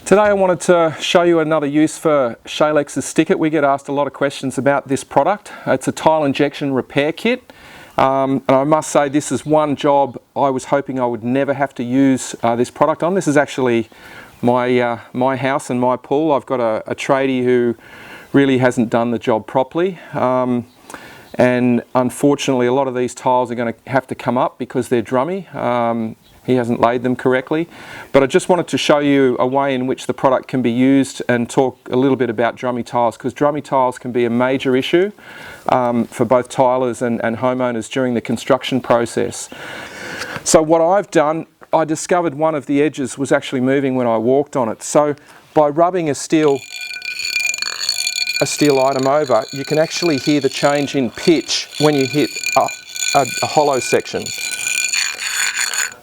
Today I wanted to show you another use for Shalex's StickIt. We get asked a lot of questions about this product. It's a tile injection repair kit. And I must say this is one job I was hoping I would never have to use this product on. This is actually my house and my pool. I've got a tradie who really hasn't done the job properly. And unfortunately a lot of these tiles are going to have to come up because they're drummy. He hasn't laid them correctly. But I just wanted to show you a way in which the product can be used and talk a little bit about drummy tiles, because drummy tiles can be a major issue for both tilers and homeowners during the construction process. So what I've done, I discovered one of the edges was actually moving when I walked on it. So by rubbing a steel item over, you can actually hear the change in pitch when you hit a hollow section.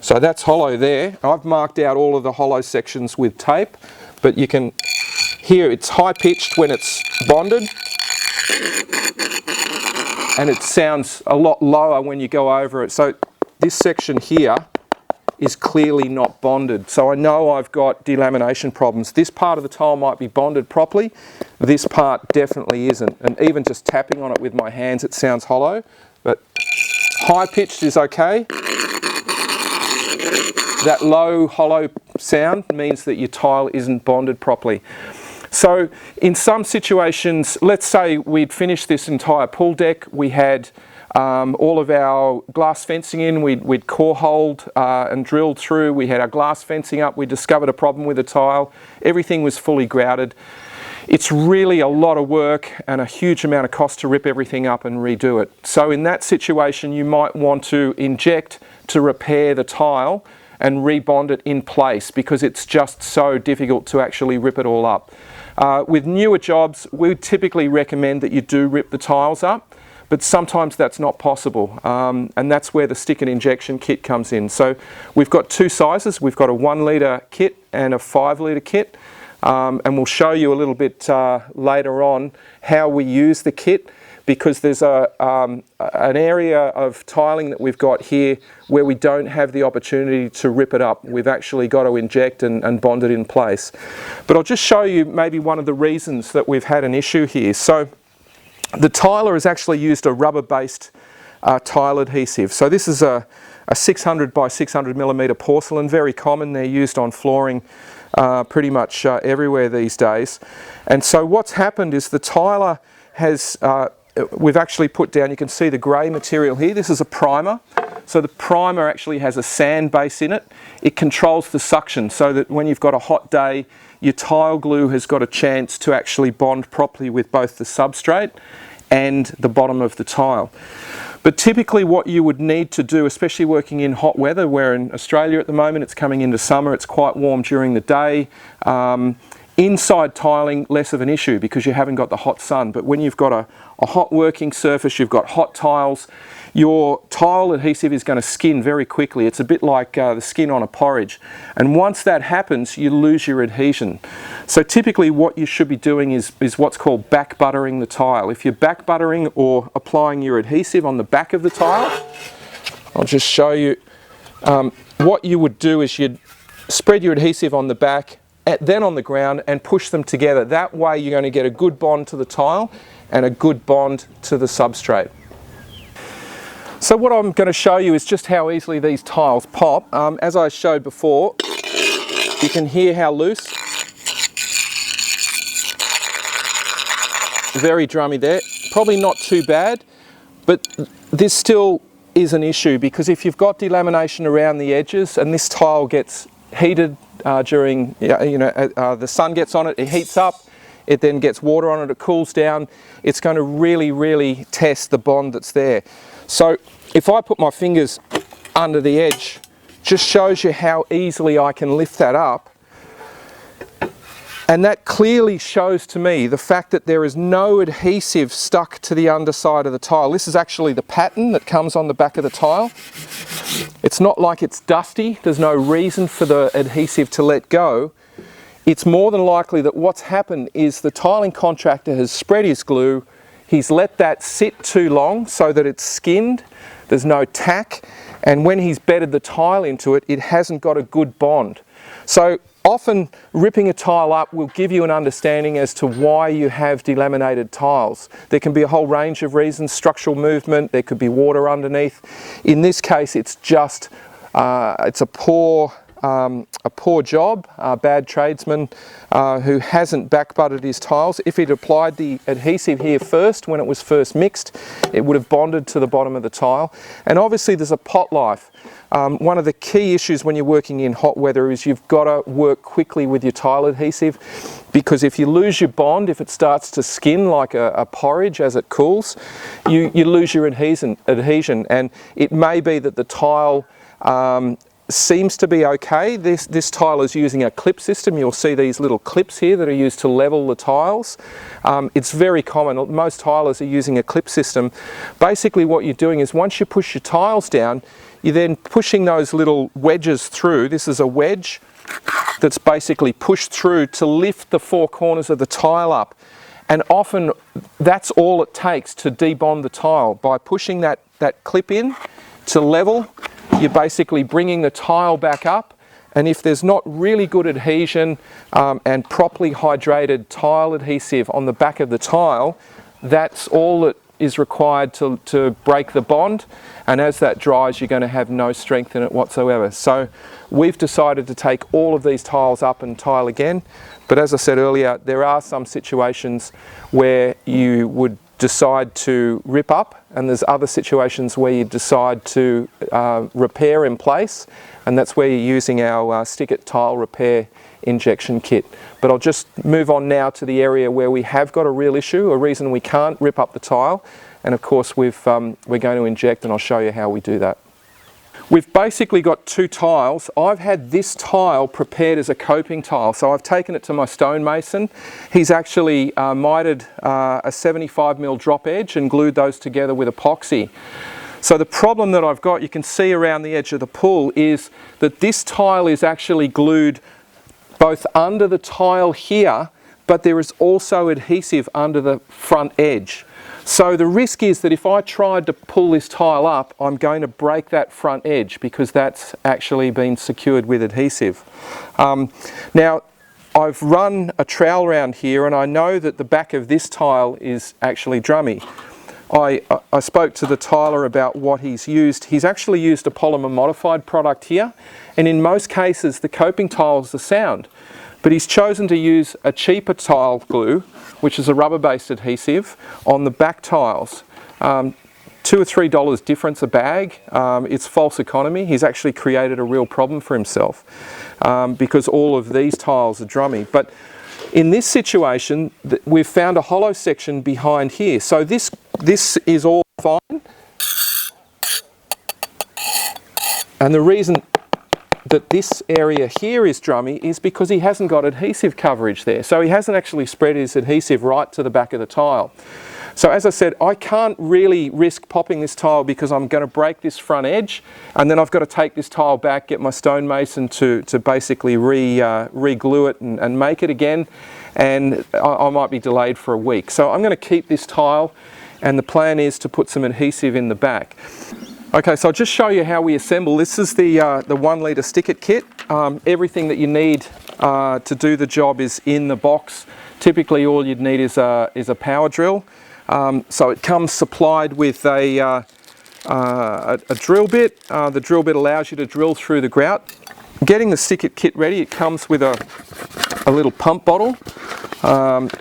So that's hollow there. I've marked out all of the hollow sections with tape, but you can hear it's high pitched when it's bonded, and it sounds a lot lower when you go over it. So this section here is clearly not bonded. So I know I've got delamination problems. This part of the tile might be bonded properly. This part definitely isn't. And even just tapping on it with my hands, it sounds hollow, but high pitched is okay. That low hollow sound means that your tile isn't bonded properly. So in some situations, let's say we'd finished this entire pool deck, we had all of our glass fencing in, we'd core holed and drilled through, we had our glass fencing up, we discovered a problem with the tile, everything was fully grouted. It's really a lot of work and a huge amount of cost to rip everything up and redo it. So in that situation you might want to inject to repair the tile and rebond it in place, because it's just so difficult to actually rip it all up. With newer jobs, we typically recommend that you do rip the tiles up, but sometimes that's not possible, and that's where the StickIt injection kit comes in. So we've got two sizes. We've got a 1 litre kit and a 5 litre kit, and we'll show you a little bit later on how we use the kit, because there's an area of tiling that we've got here where we don't have the opportunity to rip it up. We've actually got to inject and bond it in place. But I'll just show you maybe one of the reasons that we've had an issue here. So the tiler has actually used a rubber-based tile adhesive. So this is a 600 by 600 millimeter porcelain, very common. They're used on flooring pretty much everywhere these days. And so what's happened is the tiler has we've actually put down, you can see the grey material here. This is a primer. So the primer actually has a sand base in it. It controls the suction so that when you've got a hot day, your tile glue has got a chance to actually bond properly with both the substrate and the bottom of the tile. But typically what you would need to do, especially working in hot weather, where in Australia at the moment it's coming into summer, it's quite warm during the day. Inside tiling, less of an issue because you haven't got the hot sun, but when you've got a hot working surface, you've got hot tiles, your tile adhesive is going to skin very quickly. It's a bit like the skin on a porridge, and once that happens you lose your adhesion. So typically what you should be doing is what's called back buttering the tile. If you're back buttering or applying your adhesive on the back of the tile, I'll just show you. What you would do is you'd spread your adhesive on the back, then on the ground, and push them together. That way you're going to get a good bond to the tile and a good bond to the substrate. So what I'm going to show you is just how easily these tiles pop. As I showed before, you can hear how loose. Very drummy there. Probably not too bad, but this still is an issue, because if you've got delamination around the edges and this tile gets heated during, the sun gets on it, it heats up, it then gets water on it, it cools down, it's going to really test the bond that's there. So if I put my fingers under the edge, just shows you how easily I can lift that up. And that clearly shows to me the fact that there is no adhesive stuck to the underside of the tile. This is actually the pattern that comes on the back of the tile. It's not like it's dusty, there's no reason for the adhesive to let go. It's more than likely that what's happened is the tiling contractor has spread his glue, he's let that sit too long so that it's skinned, there's no tack, and when he's bedded the tile into it, it hasn't got a good bond. So Often ripping a tile up will give you an understanding as to why you have delaminated tiles. There can be a whole range of reasons: structural movement, there could be water underneath. In this case, it's just it's a poor job, a bad tradesman who hasn't back butted his tiles. If he'd applied the adhesive here first, when it was first mixed, it would have bonded to the bottom of the tile. And obviously there's a pot life. One of the key issues when you're working in hot weather is you've got to work quickly with your tile adhesive, because if you lose your bond, if it starts to skin like a porridge as it cools, you lose your adhesion. And it may be that the tile seems to be okay. This tile is using a clip system. You'll see these little clips here that are used to level the tiles. It's very common. Most tilers are using a clip system. Basically what you're doing is, once you push your tiles down, you're then pushing those little wedges through. This is a wedge that's basically pushed through to lift the four corners of the tile up. And often that's all it takes to debond the tile. By pushing that clip in to level, you're basically bringing the tile back up. And if there's not really good adhesion and properly hydrated tile adhesive on the back of the tile, that's all that is required to break the bond. And as that dries, you're going to have no strength in it whatsoever. So we've decided to take all of these tiles up and tile again. But as I said earlier, there are some situations where you would decide to rip up, and there's other situations where you decide to repair in place, and that's where you're using our StickIt Tile Repair Injection Kit. But I'll just move on now to the area where we have got a real issue, a reason we can't rip up the tile, and of course we're going to inject, and I'll show you how we do that. We've basically got two tiles. I've had this tile prepared as a coping tile, so I've taken it to my stonemason. He's actually mitered a 75mm drop edge and glued those together with epoxy. So the problem that I've got, you can see around the edge of the pool, is that this tile is actually glued both under the tile here, but there is also adhesive under the front edge. So the risk is that if I tried to pull this tile up, I'm going to break that front edge, because that's actually been secured with adhesive. Now, I've run a trowel around here, and I know that the back of this tile is actually Drummy. I spoke to the tiler about what he's used. He's actually used a polymer modified product here, and in most cases the coping tiles are sound. But he's chosen to use a cheaper tile glue, which is a rubber-based adhesive, on the back tiles. $2 or $3 difference a bag. It's false economy. He's actually created a real problem for himself because all of these tiles are Drummy. But in this situation, we've found a hollow section behind here. So this is all fine. And the reason that this area here is Drummy is because he hasn't got adhesive coverage there. So he hasn't actually spread his adhesive right to the back of the tile. So as I said, I can't really risk popping this tile because I'm going to break this front edge, and then I've got to take this tile back, get my stonemason to basically re-glue it and make it again, and I might be delayed for a week. So I'm going to keep this tile, and the plan is to put some adhesive in the back. Okay, so I'll just show you how we assemble. This is the 1 litre StickIt kit. Everything that you need to do the job is in the box. Typically all you'd need is a power drill. So it comes supplied with a drill bit. The drill bit allows you to drill through the grout. Getting the StickIt kit ready, it comes with a little pump bottle.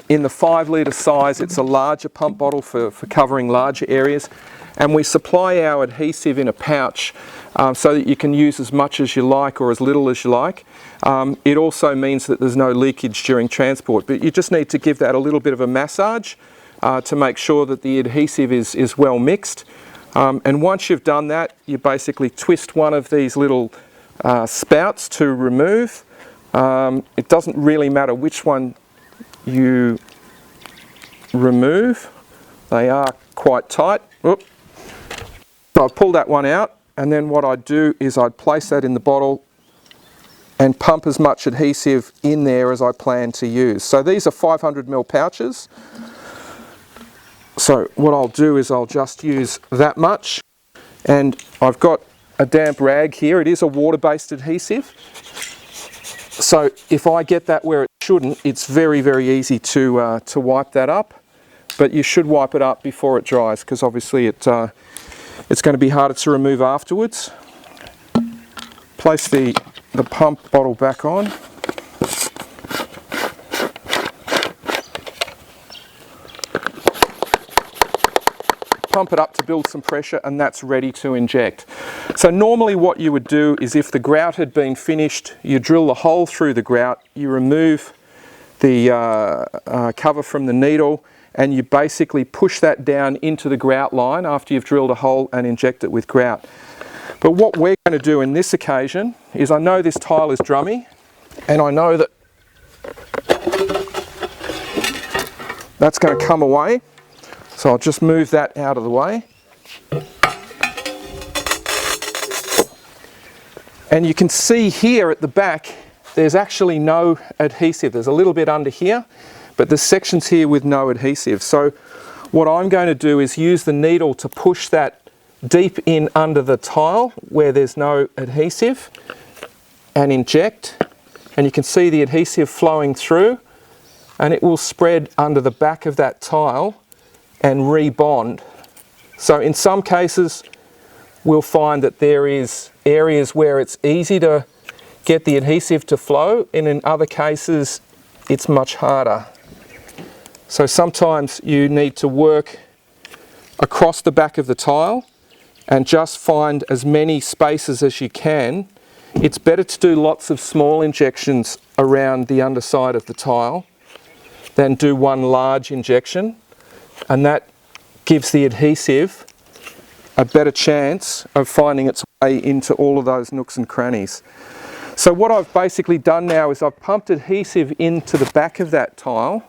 In the 5 litre size, it's a larger pump bottle for covering larger areas. And we supply our adhesive in a pouch so that you can use as much as you like or as little as you like. It also means that there's no leakage during transport, but you just need to give that a little bit of a massage to make sure that the adhesive is well mixed. And once you've done that, you basically twist one of these little spouts to remove. It doesn't really matter which one you remove. They are quite tight. Oop. So I've pulled that one out, and then what I'd do is I'd place that in the bottle and pump as much adhesive in there as I plan to use. So these are 500ml pouches. So what I'll do is I'll just use that much, and I've got a damp rag here. It is a water-based adhesive. So if I get that where it shouldn't, it's very, very easy to wipe that up. But you should wipe it up before it dries, because obviously it's going to be harder to remove afterwards. Place the pump bottle back on. Pump it up to build some pressure, and that's ready to inject. So normally what you would do is, if the grout had been finished, you drill the hole through the grout, you remove the cover from the needle, and you basically push that down into the grout line after you've drilled a hole and inject it with grout. But what we're going to do in this occasion is, I know this tile is drummy, and I know that that's going to come away. So I'll just move that out of the way. And you can see here at the back, there's actually no adhesive. There's a little bit under here, but there's sections here with no adhesive. So what I'm going to do is use the needle to push that deep in under the tile where there's no adhesive and inject. And you can see the adhesive flowing through, and it will spread under the back of that tile and rebond. So in some cases we'll find that there is areas where it's easy to get the adhesive to flow, and in other cases it's much harder. So sometimes you need to work across the back of the tile and just find as many spaces as you can. It's better to do lots of small injections around the underside of the tile than do one large injection, and that gives the adhesive a better chance of finding its way into all of those nooks and crannies. So what I've basically done now is I've pumped adhesive into the back of that tile,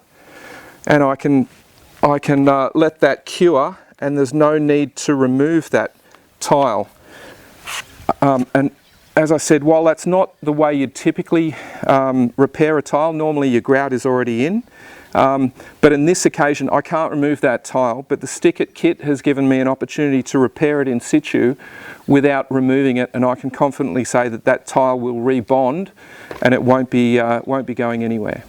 and I can let that cure, and there's no need to remove that tile. And as I said, while that's not the way you'd typically repair a tile, normally your grout is already in. But in this occasion I can't remove that tile, but the StickIt kit has given me an opportunity to repair it in situ without removing it, and I can confidently say that that tile will rebond and it won't be going anywhere.